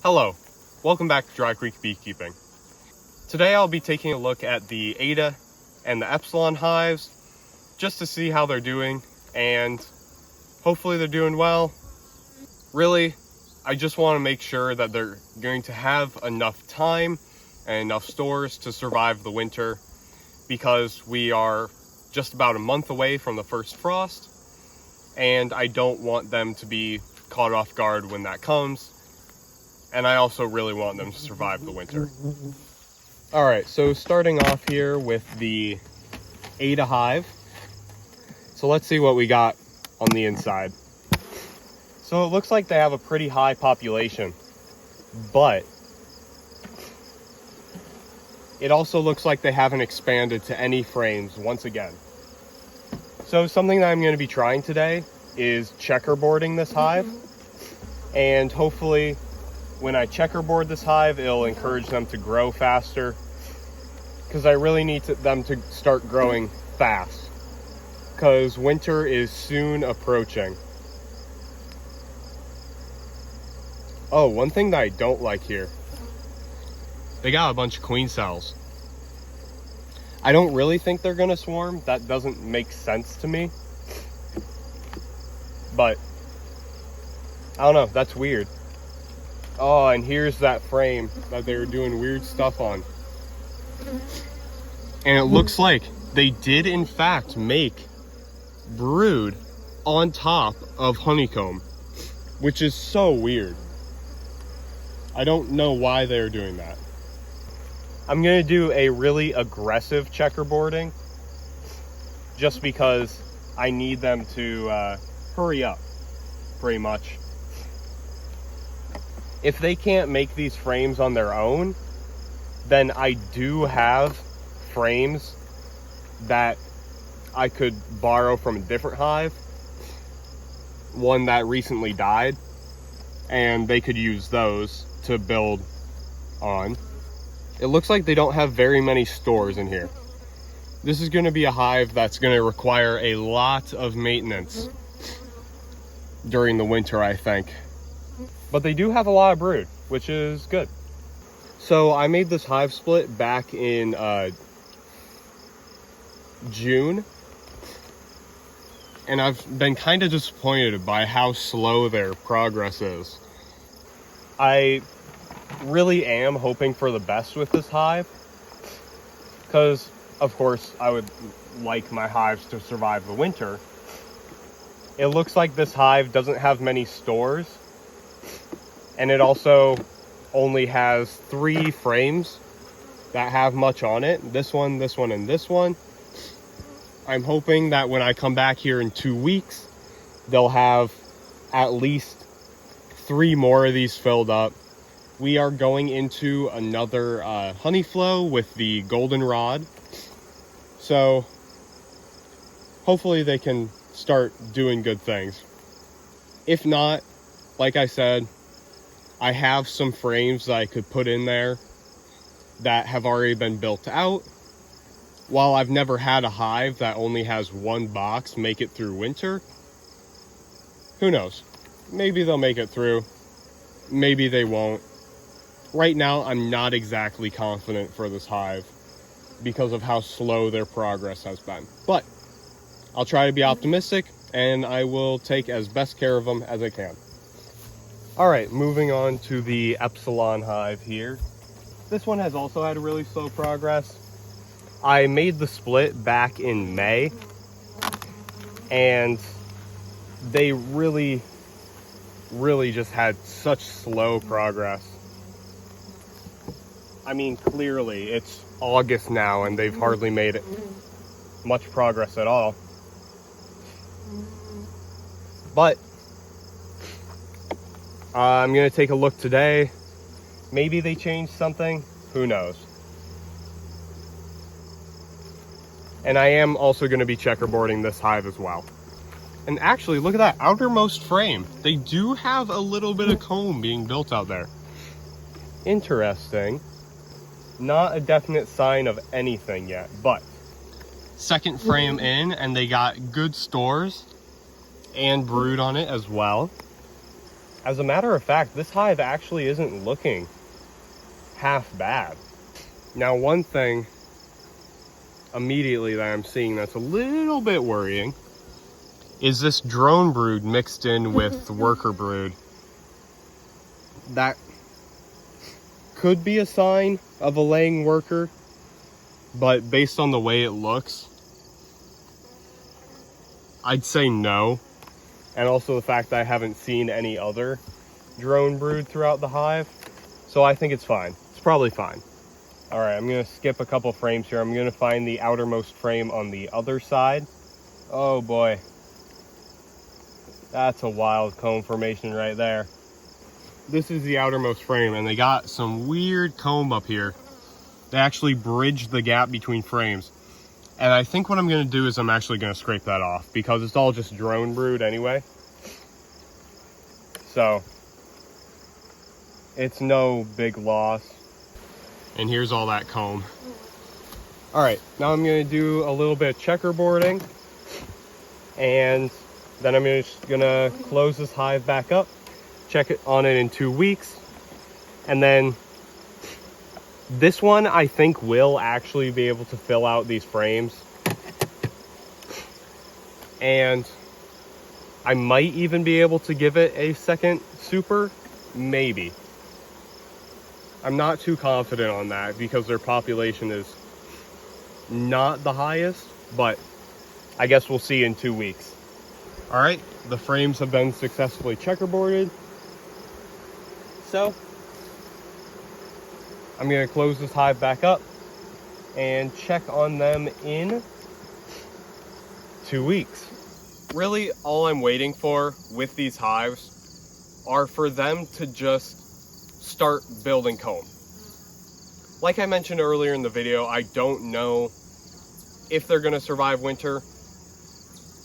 Hello, welcome back to Dry Creek Beekeeping. Today I'll be taking a look at the Eta and the Epsilon hives just to see how they're doing, and hopefully they're doing well. Really, I just want to make sure that they're going to have enough time and enough stores to survive the winter, because we are just about a month away from the first frost, and I don't want them to be caught off guard when that comes. And I also really want them to survive the winter. All right, so starting off here with the Eta Hive. So let's see what we got on the inside. So it looks like they have a pretty high population, but it also looks like they haven't expanded to any frames once again. So something that I'm going to be trying today is checkerboarding this hive, and hopefully when I checkerboard this hive, it'll encourage them to grow faster, because I really need them to start growing fast, because winter is soon approaching. Oh, one thing that I don't like here, they got a bunch of queen cells. I don't really think they're gonna swarm. That doesn't make sense to me, but I don't know, that's weird. Oh, and here's that frame that they were doing weird stuff on. And it looks like they did in fact make brood on top of honeycomb, which is so weird. I don't know why they're doing that. I'm gonna do a really aggressive checkerboarding just because I need them to hurry up, pretty much. If they can't make these frames on their own, then I do have frames that I could borrow from a different hive, one that recently died, and they could use those to build on. It looks like they don't have very many stores in here. This is going to be a hive that's going to require a lot of maintenance during the winter, I think. But they do have a lot of brood, which is good. So I made this hive split back in June, and I've been kind of disappointed by how slow their progress is. I really am hoping for the best with this hive, because of course I would like my hives to survive the winter. It looks like this hive doesn't have many stores, and it also only has 3 frames that have much on it. This one, and this one. I'm hoping that when I come back here in 2 weeks, they'll have at least 3 more of these filled up. We are going into another honey flow with the goldenrod. So hopefully they can start doing good things. If not, like I said, I have some frames that I could put in there that have already been built out. While I've never had a hive that only has 1 box make it through winter, who knows? Maybe they'll make it through. Maybe they won't. Right now, I'm not exactly confident for this hive because of how slow their progress has been. But I'll try to be optimistic, and I will take as best care of them as I can. All right, moving on to the Epsilon hive here. This one has also had a really slow progress. I made the split back in May, and they really just had such slow progress. I mean, clearly it's August now and they've hardly made much progress at all. But I'm gonna take a look today. Maybe they changed something, who knows? And I am also gonna be checkerboarding this hive as well. And actually, look at that outermost frame. They do have a little bit of comb being built out there. Interesting. Not a definite sign of anything yet, but second frame in, and they got good stores and brood on it as well. As a matter of fact, this hive actually isn't looking half bad. Now, one thing immediately that I'm seeing that's a little bit worrying is this drone brood mixed in with the worker brood. That could be a sign of a laying worker, but based on the way it looks, I'd say no. And also the fact that I haven't seen any other drone brood throughout the hive. So I think it's fine. It's probably fine. All right, I'm gonna skip a couple frames here. I'm gonna find the outermost frame on the other side. Oh boy. That's a wild comb formation right there. This is the outermost frame, and they got some weird comb up here. They actually bridged the gap between frames. And I think what I'm gonna do is I'm actually gonna scrape that off because it's all just drone brood anyway. So it's no big loss. And here's all that comb. All right, now I'm gonna do a little bit of checkerboarding, and then I'm just gonna close this hive back up, check it on it in 2 weeks, and then this one I think will actually be able to fill out these frames. And I might even be able to give it a second super, maybe. I'm not too confident on that because their population is not the highest, but I guess we'll see in 2 weeks. All right, the frames have been successfully checkerboarded. So I'm gonna close this hive back up and check on them in 2 weeks. Really, all I'm waiting for with these hives are for them to just start building comb. Like I mentioned earlier in the video, I don't know if they're gonna survive winter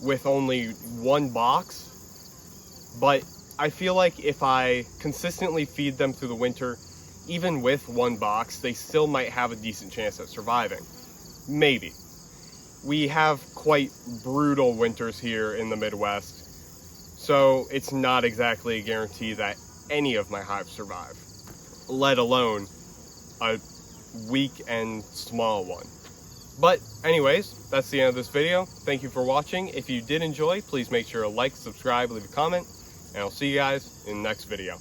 with only one box, but I feel like if I consistently feed them through the winter, even with one box, they still might have a decent chance at surviving. Maybe. We have quite brutal winters here in the Midwest, so it's not exactly a guarantee that any of my hives survive, let alone a weak and small one. But anyways, that's the end of this video. Thank you for watching. If you did enjoy, please make sure to like, subscribe, leave a comment, and I'll see you guys in the next video.